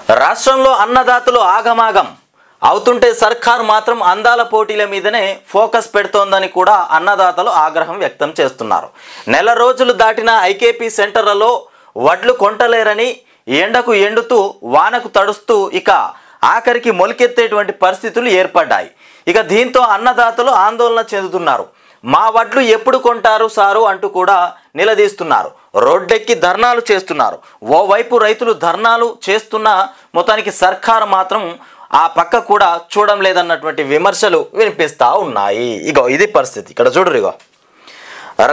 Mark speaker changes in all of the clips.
Speaker 1: రాష్ట్రంలో అన్నదాతలు ఆగమాగం అవుతుంటే సర్కార్ మాత్రం అందాల పోటీల మీదనే ఫోకస్ పెడుతోందని కూడా అన్నదాతలు ఆగ్రహం వ్యక్తం చేస్తున్నారు. నెల రోజులు దాటిన ఐకేపీ సెంటర్లలో వడ్లు కొంటలేరని ఎండకు ఎండుతూ వానకు తడుస్తూ ఇక ఆఖరికి మొలికెత్తేటువంటి పరిస్థితులు ఏర్పడ్డాయి. ఇక దీంతో అన్నదాతలు ఆందోళన చెందుతున్నారు. మా వడ్లు ఎప్పుడు కొంటారు సారు అంటూ కూడా నిలదీస్తున్నారు. రోడ్డెక్కి ధర్నాలు చేస్తున్నారు. ఓవైపు రైతులు ధర్నాలు చేస్తున్న మొత్తానికి సర్కారు మాత్రం ఆ పక్క కూడా చూడడం లేదన్నటువంటి విమర్శలు వినిపిస్తూ ఉన్నాయి. ఇగో ఇది పరిస్థితి. ఇక్కడ చూడరు, ఇగో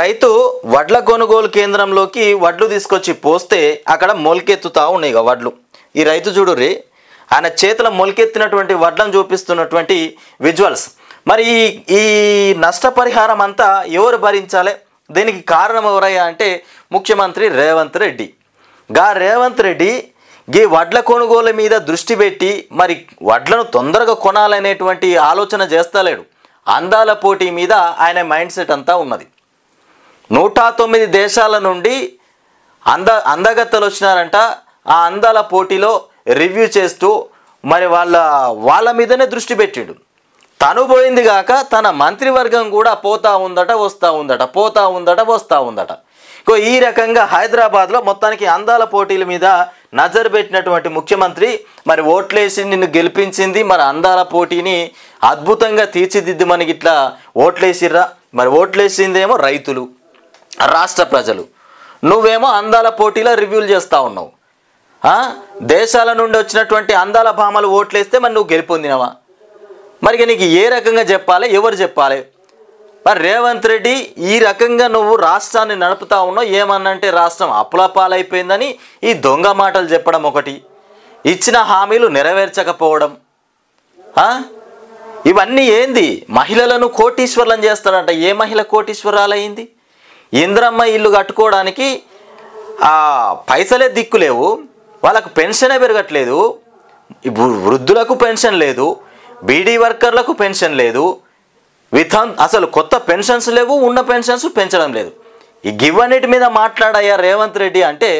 Speaker 1: రైతు వడ్ల కొనుగోలు కేంద్రంలోకి వడ్లు తీసుకొచ్చి పోస్తే అక్కడ మొలికెత్తుతా ఉన్నాయి. ఇక వడ్లు ఈ రైతు చూడుర్రి, ఆయన చేతుల మొలికెత్తినటువంటి వడ్లను చూపిస్తున్నటువంటి విజువల్స్. మరి ఈ నష్టపరిహారం అంతా ఎవరు భరించాలి? దీనికి కారణం ఎవరయ్యా అంటే ముఖ్యమంత్రి రేవంత్ రెడ్డి. రేవంత్ రెడ్డి ఈ వడ్ల కొనుగోలు మీద దృష్టి పెట్టి మరి వడ్లను తొందరగా కొనాలనేటువంటి ఆలోచన చేస్తలేడు. అందాల పోటీ మీద ఆయన మైండ్ సెట్ అంతా ఉన్నది. 109 దేశాల నుండి అందగత్తలు వచ్చినారంట. ఆ అందాల పోటీలో రివ్యూ చేస్తూ మరి వాళ్ళ మీదనే దృష్టి పెట్టిండు. తను పోయింది కాక తన మంత్రివర్గం కూడా పోతా ఉందట, వస్తూ ఉందట, పోతా ఉందట, వస్తూ ఉందట. ఈ రకంగా హైదరాబాద్లో మొత్తానికి అందాల పోటీల మీద నజర్ పెట్టినటువంటి ముఖ్యమంత్రి మరి ఓట్లేసి నిన్ను గెలిపించింది. మరి అందాల పోటీని అద్భుతంగా తీర్చిదిద్దుమని ఇట్లా ఓట్లేసిర్రా. మరి ఓట్లేసిందేమో రైతులు, రాష్ట్ర ప్రజలు. నువ్వేమో అందాల పోటీలో రివ్యూలు చేస్తూ ఉన్నావు. దేశాల నుండి వచ్చినటువంటి అందాల భామలు ఓట్లేస్తే మరి నువ్వు గెలుపొందినవా? మరి నీకు ఏ రకంగా చెప్పాలి, ఎవరు చెప్పాలి? మరి రేవంత్ రెడ్డి ఈ రకంగా నువ్వు రాష్ట్రాన్ని నడుపుతా ఉన్నావు. ఏమన్నంటే రాష్ట్రం అప్పుల పాలైపోయిందని ఈ దొంగ మాటలు చెప్పడం ఒకటి, ఇచ్చిన హామీలు నెరవేర్చకపోవడం. ఇవన్నీ ఏంది? మహిళలను కోటీశ్వర్లను చేస్తాడంట. ఏ మహిళ కోటీశ్వరాలయ్యింది? ఇంద్రమ్మ ఇల్లు కట్టుకోవడానికి పైసలే దిక్కులేవు, వాళ్ళకు పెన్షనే పెరగట్లేదు, వృద్ధులకు పెన్షన్ లేదు, బీడీ వర్కర్లకు పెన్షన్ లేదు, అసలు కొత్త పెన్షన్స్ లేవు, ఉన్న పెన్షన్స్ పెంచడం లేదు. ఈ గివన్నిటి మీద మాట్లాడయ్యా రేవంత్ రెడ్డి అంటే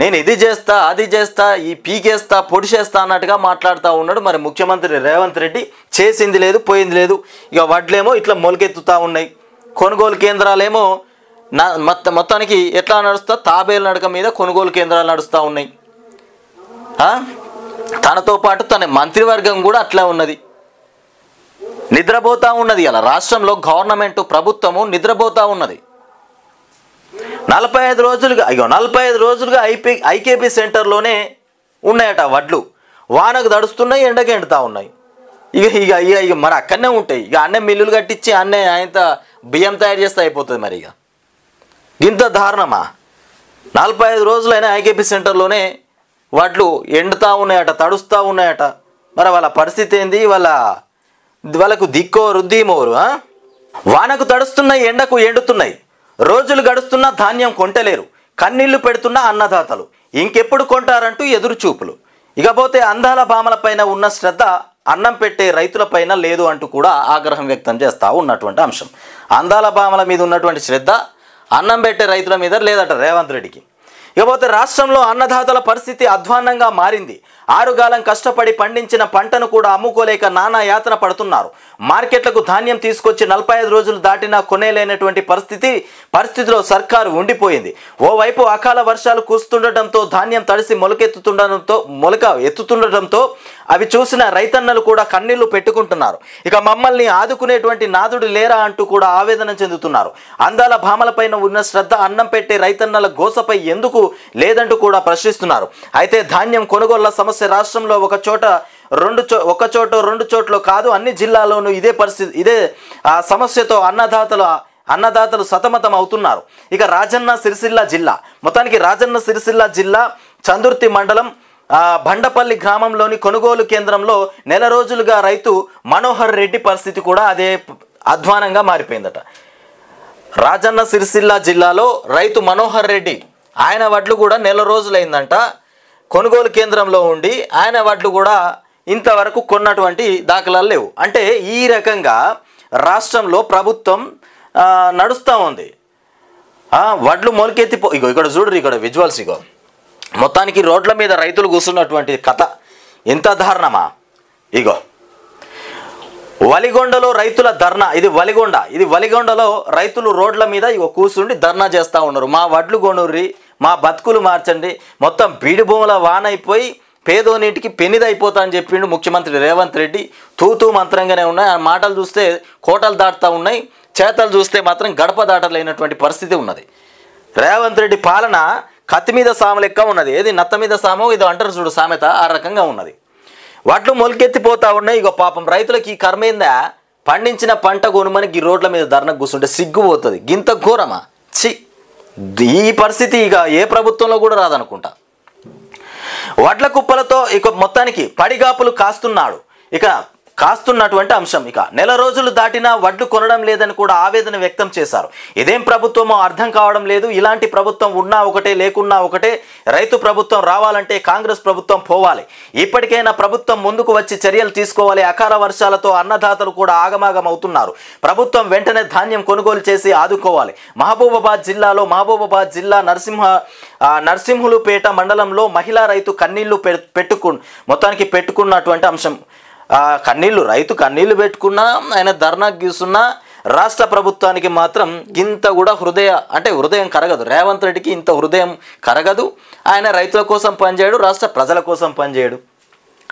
Speaker 1: నేను ఇది చేస్తా, అది చేస్తా, ఈ పీకేస్తా, పొడి చేస్తా అన్నట్టుగా మాట్లాడుతూ ఉన్నాడు. మరి ముఖ్యమంత్రి రేవంత్ రెడ్డి చేసింది లేదు, పోయింది లేదు. ఇక వడ్లేమో ఇట్లా మొలకెత్తుతూ ఉన్నాయి. కొనుగోలు కేంద్రాలేమో మొత్తానికి ఎట్లా నడుస్తా, తాబేలు నడక మీద కొనుగోలు కేంద్రాలు నడుస్తూ ఉన్నాయి. తనతో పాటు తన మంత్రివర్గం కూడా అట్లా ఉన్నది, నిద్రపోతూ ఉన్నది. అలా రాష్ట్రంలో గవర్నమెంట్ ప్రభుత్వము నిద్రపోతూ ఉన్నది. 45 రోజులుగా ఐకేపీ సెంటర్లోనే ఉన్నాయట వడ్లు. వానకు దడుస్తున్నాయి, ఎండకి ఎండుతూ ఉన్నాయి. ఇక మరి అక్కడనే ఉంటాయి. ఇక అన్నే మిల్లులు కట్టించి అన్నే ఆయనత బియ్యం తయారు చేస్తే అయిపోతుంది. మరి ఇక ఇంత దారుణమా? 45 రోజులైనా ఐకేపీ సెంటర్లోనే వడ్లు ఎండుతూ ఉన్నాయట, తడుస్తూ ఉన్నాయట. మరి వాళ్ళ పరిస్థితి ఏంది? వాళ్ళకు దిక్కో రుద్దీమోరు. వానకు తడుస్తున్నాయి, ఎండకు ఎండుతున్నాయి, రోజులు గడుస్తున్నా ధాన్యం కొంటలేరు, కన్నీళ్లు పెడుతున్న అన్నదాతలు ఇంకెప్పుడు కొంటారంటూ ఎదురు చూపులు. ఇకపోతే అందాల భామలపైన ఉన్న శ్రద్ధ అన్నం పెట్టే రైతులపైన లేదు అంటూ కూడా ఆగ్రహం వ్యక్తం చేస్తూ ఉన్నటువంటి అంశం. అందాల భామల మీద ఉన్నటువంటి శ్రద్ధ అన్నం పెట్టే రైతుల మీద లేదట రేవంత్ రెడ్డికి. ఇకపోతే రాష్ట్రంలో అన్నదాతల పరిస్థితి అధ్వాన్నంగా మారింది. ఆరుగాలం కష్టపడి పండించిన పంటను కూడా అమ్ముకోలేక నానా యాతన పడుతున్నారు. మార్కెట్లకు ధాన్యం తీసుకొచ్చి 45 రోజులు దాటినా కొనేలేనటువంటి పరిస్థితిలో సర్కారు ఉండిపోయింది. ఓవైపు అకాల వర్షాలు కురుస్తుండటంతో ధాన్యం తడిసి మొలక ఎత్తుతుండటంతో అవి చూసిన రైతన్నలు కూడా కన్నీళ్లు పెట్టుకుంటున్నారు. ఇక మమ్మల్ని ఆదుకునేటువంటి నాదుడు లేరా అంటూ కూడా ఆవేదన చెందుతున్నారు. అందాల భామలపైన ఉన్న శ్రద్ధ అన్నం పెట్టే రైతన్నల గోసపై ఎందుకు లేదంటూ కూడా ప్రశ్నిస్తున్నారు. అయితే ధాన్యం కొనుగోళ్ల సమస్య రాష్ట్రంలో ఒక చోట రెండు చోట్ల కాదు, అన్ని జిల్లాల్లోనూ ఇదే పరిస్థితి, ఇదే సమస్యతో అన్నదాతలు సతమతం అవుతున్నారు. ఇక రాజన్న సిరిసిల్ల జిల్లా, మొత్తానికి రాజన్న సిరిసిల్ల జిల్లా చందుర్తి మండలం బండపల్లి గ్రామంలోని కొనుగోలు కేంద్రంలో నెల రోజులుగా రైతు మనోహర్ రెడ్డి పరిస్థితి కూడా అదే అధ్వానంగా మారిపోయిందట. రాజన్న సిరిసిల్ల జిల్లాలో రైతు మనోహర్ రెడ్డి ఆయన వడ్లు కూడా నెల రోజులైందంట కొనుగోలు కేంద్రంలో ఉండి, ఆయన వడ్లు కూడా ఇంతవరకు కొన్నటువంటి దాఖలాలు లేవు. అంటే ఈ రకంగా రాష్ట్రంలో ప్రభుత్వం నడుస్తూ ఉంది. వడ్లు మొలకెత్తిపో, ఇక్కడ చూడరు, ఇక్కడ విజువల్స్, మొత్తానికి రోడ్ల మీద రైతులు కూర్చున్నటువంటి కథ ఎంత దారుణమా. ఇగో వలిగొండలో రైతుల ధర్నా, ఇది వలిగొండలో రైతులు రోడ్ల మీద ఇగో కూర్చుండి ధర్నా చేస్తూ ఉన్నారు. మా వడ్లు కొనుర్రి, మా బతుకులు మార్చండి, మొత్తం బీడి భూముల వానైపోయి పేదోనింటికి పెనిదైపోతా అని చెప్పిండు ముఖ్యమంత్రి రేవంత్ రెడ్డి. తూతూ మంత్రంగానే ఉన్నాయి. ఆ మాటలు చూస్తే కోటలు దాటుతూ ఉన్నాయి, చేతలు చూస్తే మాత్రం గడప దాటలేనటువంటి పరిస్థితి ఉన్నది. రేవంత్ రెడ్డి పాలన కత్తి మీద సాము లెక్క ఉన్నది. ఏది నత్త మీద సామో ఇది అంటారు చూడు సామెత, ఆ రకంగా ఉన్నది. వడ్లు మొలకెత్తిపోతా ఉన్నాయి. ఇగో పాపం రైతులకి ఈ కర్మేందా, పండించిన పంట కొనుమని ఈ రోడ్ల మీద ధర్నా కూర్చుంటే సిగ్గుపోతుంది. గింత ఘోరమా చి. ఈ పరిస్థితి ఇక ఏ ప్రభుత్వంలో కూడా రాదనుకుంటా. వడ్ల కుప్పలతో ఇక మొత్తానికి పడిగాపులు కాస్తున్నటువంటి అంశం. ఇక నెల రోజులు దాటినా వడ్లు కొనడం లేదని కూడా ఆవేదన వ్యక్తం చేశారు. ఇదేం ప్రభుత్వమో అర్థం కావడం లేదు. ఇలాంటి ప్రభుత్వం ఉన్నా ఒకటే, లేకున్నా ఒకటే. రైతు ప్రభుత్వం రావాలంటే కాంగ్రెస్ ప్రభుత్వం పోవాలి. ఇప్పటికైనా ప్రభుత్వం ముందుకు వచ్చి చర్యలు తీసుకోవాలి. అకాల వర్షాలతో అన్నదాతలు కూడా ఆగమాగం అవుతున్నారు. ప్రభుత్వం వెంటనే ధాన్యం కొనుగోలు చేసి ఆదుకోవాలి. మహబూబాబాద్ జిల్లా నర్సింహులుపేట మండలంలో మహిళా రైతు కన్నీళ్లు పెట్టుకున్నటువంటి అంశం. రైతు కన్నీళ్లు పెట్టుకున్నా, ఆయన ధర్నా గీస్తున్నా, రాష్ట్ర ప్రభుత్వానికి మాత్రం ఇంత కూడా హృదయం కరగదు. రేవంత్ రెడ్డికి ఇంత హృదయం కరగదు. ఆయన రైతుల కోసం పనిచేయడు, రాష్ట్ర ప్రజల కోసం పనిచేయడు.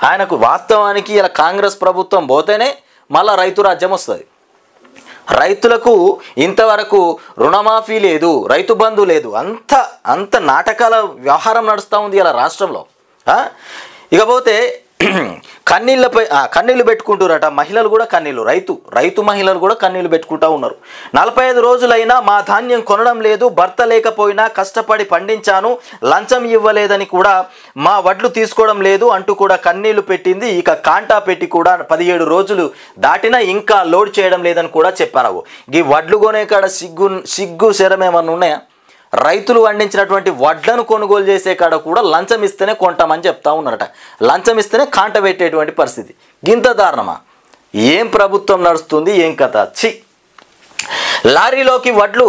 Speaker 1: ఆయనకు వాస్తవానికి ఇలా కాంగ్రెస్ ప్రభుత్వం పోతేనే మళ్ళా రైతు రాజ్యం వస్తుంది. రైతులకు ఇంతవరకు రుణమాఫీ లేదు, రైతు బంధు లేదు. అంత నాటకాల వ్యవహారం నడుస్తూ ఉంది ఇలా రాష్ట్రంలో. ఇకపోతే కన్నీళ్లు పెట్టుకుంటారట మహిళలు కూడా. రైతు మహిళలు కూడా కన్నీళ్లు పెట్టుకుంటూ ఉన్నారు. 45 రోజులైనా మా ధాన్యం కొనడం లేదు, భర్త లేకపోయినా కష్టపడి పండించాను, లంచం ఇవ్వలేదని కూడా, మా వడ్లు తీసుకోవడం లేదు అంటూ కూడా కన్నీళ్లు పెట్టింది. ఇక కాంటా పెట్టి కూడా 17 రోజులు దాటినా ఇంకా లోడ్ చేయడం లేదని కూడా చెప్పారు. ఈ వడ్లు కొనే కాడ సిగ్గు శరమేమన్నా ఉన్నాయా? రైతులు పండించినటువంటి వడ్లను కొనుగోలు చేసే కాడ కూడా లంచం ఇస్తేనే కొంటామని చెప్తా ఉన్నారట. లంచం ఇస్తేనే కాంట పెట్టేటువంటి పరిస్థితి. గింత దారుణమా? ఏం ప్రభుత్వం నడుస్తుంది, ఏం కథ చి. లారీలోకి వడ్లు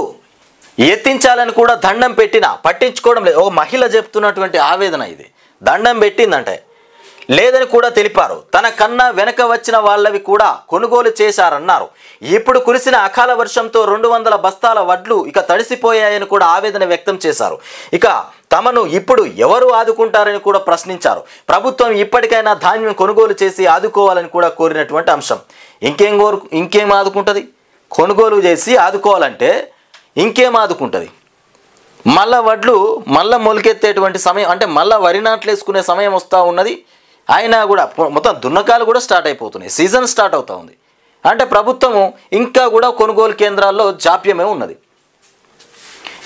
Speaker 1: ఎత్తించాలని కూడా దండం పెట్టినా పట్టించుకోవడం లేదు. ఒక మహిళ చెప్తున్నటువంటి ఆవేదన ఇది. దండం పెట్టిందంటే లేదని కూడా తెలిపారు. తన కన్నా వెనక వచ్చిన వాళ్ళవి కూడా కొనుగోలు చేశారన్నారు. ఇప్పుడు కురిసిన అకాల వర్షంతో 200 బస్తాల వడ్లు ఇక తడిసిపోయాయని కూడా ఆవేదన వ్యక్తం చేశారు. ఇక తమను ఇప్పుడు ఎవరు ఆదుకుంటారని కూడా ప్రశ్నించారు. ప్రభుత్వం ఇప్పటికైనా ధాన్యం కొనుగోలు చేసి ఆదుకోవాలని కూడా కోరినటువంటి అంశం. ఇంకేం ఆదుకుంటుంది? కొనుగోలు చేసి ఆదుకోవాలంటే ఇంకేం ఆదుకుంటుంది? మళ్ళా వడ్లు మొలకెత్తేటువంటి సమయం, అంటే మళ్ళీ వరి నాట్లు వేసుకునే సమయం వస్తూ ఉన్నది. అయినా కూడా మొత్తం దున్నకాలు కూడా స్టార్ట్ అయిపోతున్నాయి. సీజన్ స్టార్ట్ అవుతూ ఉంది. అంటే ప్రభుత్వము ఇంకా కూడా కొనుగోలు కేంద్రాల్లో జాప్యమే ఉన్నది.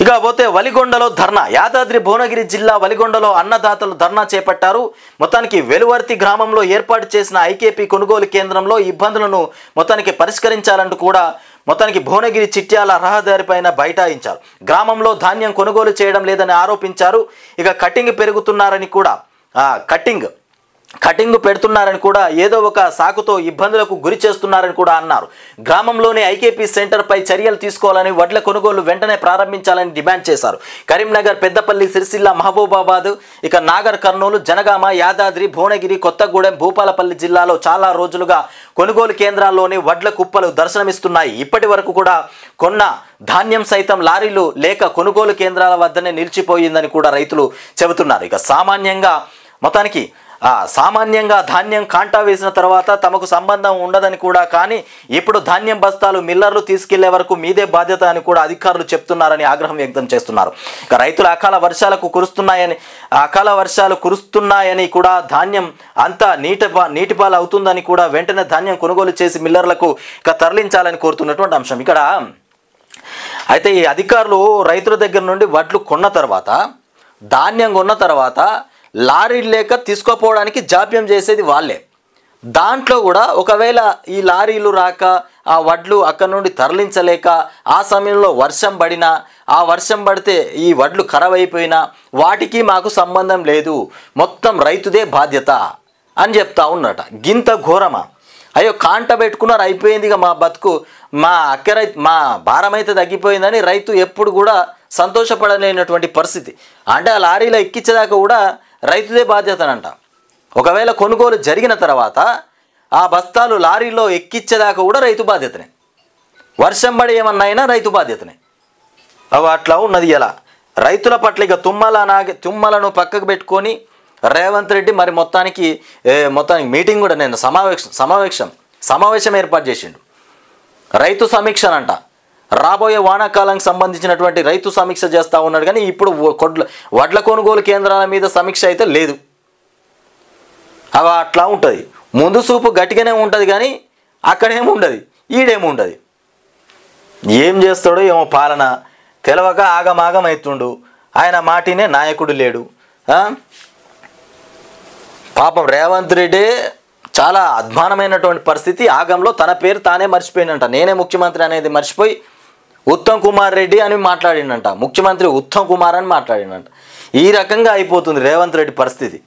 Speaker 1: ఇక పోతే వలిగొండలో ధర్నా. యాదాద్రి భువనగిరి జిల్లా వలిగొండలో అన్నదాతలు ధర్నా చేపట్టారు. మొత్తానికి వెలువర్తి గ్రామంలో ఏర్పాటు చేసిన ఐకేపీ కొనుగోలు కేంద్రంలో ఇబ్బందులను మొత్తానికి పరిష్కరించాలంటూ కూడా మొత్తానికి భువనగిరి చిట్యాల రహదారిపైన బైఠాయించారు. గ్రామంలో ధాన్యం కొనుగోలు చేయడం లేదని ఆరోపించారు. ఇక కటింగ్ పెరుగుతున్నారని కూడా కటింగ్ పెడుతున్నారని కూడా, ఏదో ఒక సాకుతో ఇబ్బందులకు గురి చేస్తున్నారని కూడా అన్నారు. గ్రామంలోని ఐకేపీ సెంటర్పై చర్యలు తీసుకోవాలని, వడ్ల కొనుగోలు వెంటనే ప్రారంభించాలని డిమాండ్ చేశారు. కరీంనగర్, పెద్దపల్లి, సిరిసిల్ల, మహబూబాబాద్, ఇక నాగర్ కర్నూలు, జనగామ, యాదాద్రి, భువనగిరి, కొత్తగూడెం, భూపాలపల్లి జిల్లాలో చాలా రోజులుగా కొనుగోలు కేంద్రాల్లోని వడ్ల కుప్పలు దర్శనమిస్తున్నాయి. ఇప్పటి వరకు కూడా కొన్న ధాన్యం సైతం లారీలు లేక కొనుగోలు కేంద్రాల వద్దనే నిలిచిపోయిందని కూడా రైతులు చెబుతున్నారు. ఇక సామాన్యంగా ధాన్యం కాంటా వేసిన తర్వాత తమకు సంబంధం ఉండదని కూడా, కానీ ఇప్పుడు ధాన్యం బస్తాలు మిల్లర్లు తీసుకెళ్లే వరకు మీదే బాధ్యత అని కూడా అధికారులు చెప్తున్నారని ఆగ్రహం వ్యక్తం చేస్తున్నారు. ఇక రైతులు అకాల వర్షాలు కురుస్తున్నాయని కూడా, ధాన్యం అంతా నీటిపాలు అవుతుందని కూడా, వెంటనే ధాన్యం కొనుగోలు చేసి మిల్లర్లకు ఇక తరలించాలని కోరుతున్నటువంటి అంశం. ఇక్కడ అయితే ఈ అధికారులు రైతుల దగ్గర నుండి వడ్లు కొన్న తర్వాత, ధాన్యం కొన్న తర్వాత లారీలు లేక తీసుకోపోవడానికి జాప్యం చేసేది వాళ్ళే. దాంట్లో కూడా ఒకవేళ ఈ లారీలు రాక ఆ వడ్లు అక్కడ నుండి తరలించలేక ఆ సమయంలో వర్షం పడినా, ఆ వర్షం పడితే ఈ వడ్లు ఖరాబ్ అయిపోయినా వాటికి మాకు సంబంధం లేదు, మొత్తం రైతుదే బాధ్యత అని చెప్తా ఉన్నట. గింత ఘోరమా? అయ్యో కాంట పెట్టుకున్నారు, అయిపోయింది, ఇక మా బతుకు, మా భారం అయితే తగ్గిపోయిందని రైతు ఎప్పుడు కూడా సంతోషపడలేనటువంటి పరిస్థితి. అంటే ఆ లారీలో ఎక్కించేదాకా కూడా రైతుదే బాధ్యతనంట. ఒకవేళ కొనుగోలు జరిగిన తర్వాత ఆ బస్తాలు లారీలో ఎక్కించేదాకా కూడా రైతు బాధ్యతనే. వర్షం పడి ఏమన్నా అయినా రైతు బాధ్యతనే. అట్లా ఉన్నది. ఇలా రైతుల పట్ల ఇక తుమ్మలను పక్కకు పెట్టుకొని రేవంత్ రెడ్డి మరి మొత్తానికి మీటింగ్ కూడా నేను సమావేశం ఏర్పాటు చేసిండు. రైతు సమీక్షనంట. రాబోయే వానాకాలానికి సంబంధించినటువంటి రైతు సమీక్ష చేస్తూ ఉన్నాడు. కానీ ఇప్పుడు వడ్ల కొనుగోలు కేంద్రాల మీద సమీక్ష అయితే లేదు. అట్లా ఉంటుంది. ముందు చూపు గట్టిగానే ఉంటుంది కానీ అక్కడేమో ఉండదు, ఈడేమో ఉండదు. ఏం చేస్తాడో ఏమో పాలన తెలవక ఆగమాగం అవుతుండు. ఆయన మాటినే నాయకుడు లేడు. పాపం రేవంత్ రెడ్డి చాలా అధ్వానమైనటువంటి పరిస్థితి. ఆగంలో తన పేరు తానే మర్చిపోయినంట. నేనే ముఖ్యమంత్రి అనేది మర్చిపోయి ఉత్తమ్ కుమార్ రెడ్డి అని మాట్లాడిండంట. ముఖ్యమంత్రి ఉత్తమ్ కుమార్ అని మాట్లాడిండంట. ఈ రకంగా అయిపోతుంది రేవంత్ రెడ్డి పరిస్థితి.